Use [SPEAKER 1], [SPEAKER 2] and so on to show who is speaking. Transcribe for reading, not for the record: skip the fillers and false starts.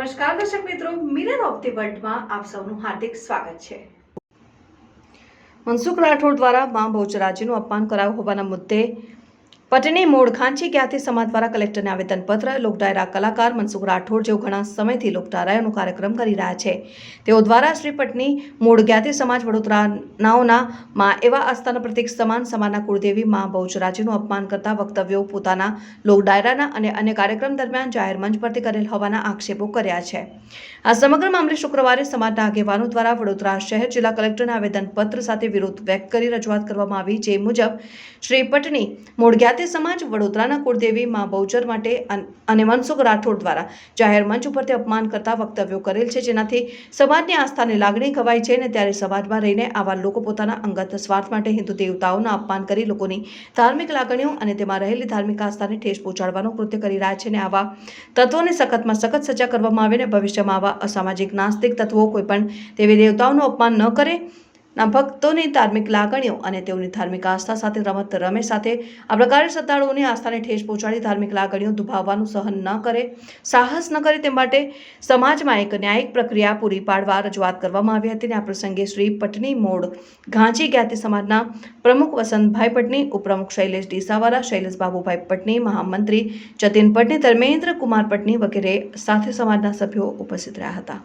[SPEAKER 1] નમસ્કાર દર્શક મિત્રો, મિરર ઓફ ધી વર્લ્ડમાં આપ સૌનું હાર્દિક સ્વાગત છે। મનસુખ રાઠોડ દ્વારા મા બહુચરાજીનું અપમાન કરાયું હોવાના મુદ્દે પટની મૂળ ઘાંચી જ્ઞાતિ સમાજ દ્વારા કલેક્ટરને આવેદનપત્ર। લોકડાયરા કલાકાર મનસુખ રાઠોડ જેઓ ઘણા સમયથી લોકડાયરાનો કાર્યક્રમ કરી રહ્યા છે, તેઓ દ્વારા શ્રી પટની મૂળ જ્ઞાતિ સમાજ વડોદરાનાઓના માં એવા આસ્થાના પ્રતીક સમાન સમાજના કુળદેવી મા બહુચરાજીનું અપમાન કરતા વક્તવ્યો પોતાના લોકડાયરાના અને અન્ય કાર્યક્રમ દરમિયાન જાહેર મંચ પરથી કરેલ હોવાના આક્ષેપો કર્યા છે। આ સમગ્ર મામલે શુક્રવારે સમાજના આગેવાનો દ્વારા વડોદરા શહેર જિલ્લા કલેક્ટરને આવેદનપત્ર સાથે વિરોધ વ્યક્ત કરી રજૂઆત કરવામાં આવી, જે મુજબ શ્રી પટની મૂળ જ્ઞાતિ સમાજ વડોદરાના કુળદેવી મા બહુચર માટે અને મનસુખ રાઠોડ દ્વારા જાહેર મંચ ઉપરથી અપમાન કરતા વક્તવ્યો કરેલ છે, જેનાથી સમાજની આસ્થાની લાગણી ખવાય છે અને ત્યારે સમાજમાં રહીને આવા લોકો પોતાના અંગત સ્વાર્થ માટે હિન્દુ દેવતાઓના અપમાન કરી લોકોની ધાર્મિક લાગણીઓ અને તેમાં રહેલી ધાર્મિક આસ્થાને ઠેસ પહોંચાડવાનું કૃત્ય કરી રહ્યા છે અને આવા તત્વોને સખતમાં સખત સજા કરવામાં આવે અને ભવિષ્યમાં આવા અસામાજિક નાસ્તિક તત્વો કોઈપણ દેવી દેવતાઓનું અપમાન ન કરે, ના ભક્તોની ધાર્મિક લાગણીઓ અને તેઓની ધાર્મિક આસ્થા સાથે રમત રમે સાથે આ પ્રકારે શ્રદ્ધાળુઓની આસ્થાને ઠેસ પહોંચાડી ધાર્મિક લાગણીઓ દુભાવવાનું સહન ન કરે, સાહસ ન કરે, તે માટે સમાજમાં એક ન્યાયિક પ્રક્રિયા પૂરી પાડવા રજૂઆત કરવામાં આવી હતી। આ પ્રસંગે શ્રી પટની મૂળ ઘાંચી જ્ઞાતિ સમાજના પ્રમુખ વસંતભાઈ પટની, ઉપપ્રમુખ શૈલેષ ડીસાવાલા, શૈલેષ બાબુભાઈ પટની, મહામંત્રી જતીન પટની, ધર્મેન્દ્ર કુમાર પટની વગેરે સાથે સમાજના સભ્યો ઉપસ્થિત રહ્યા હતા।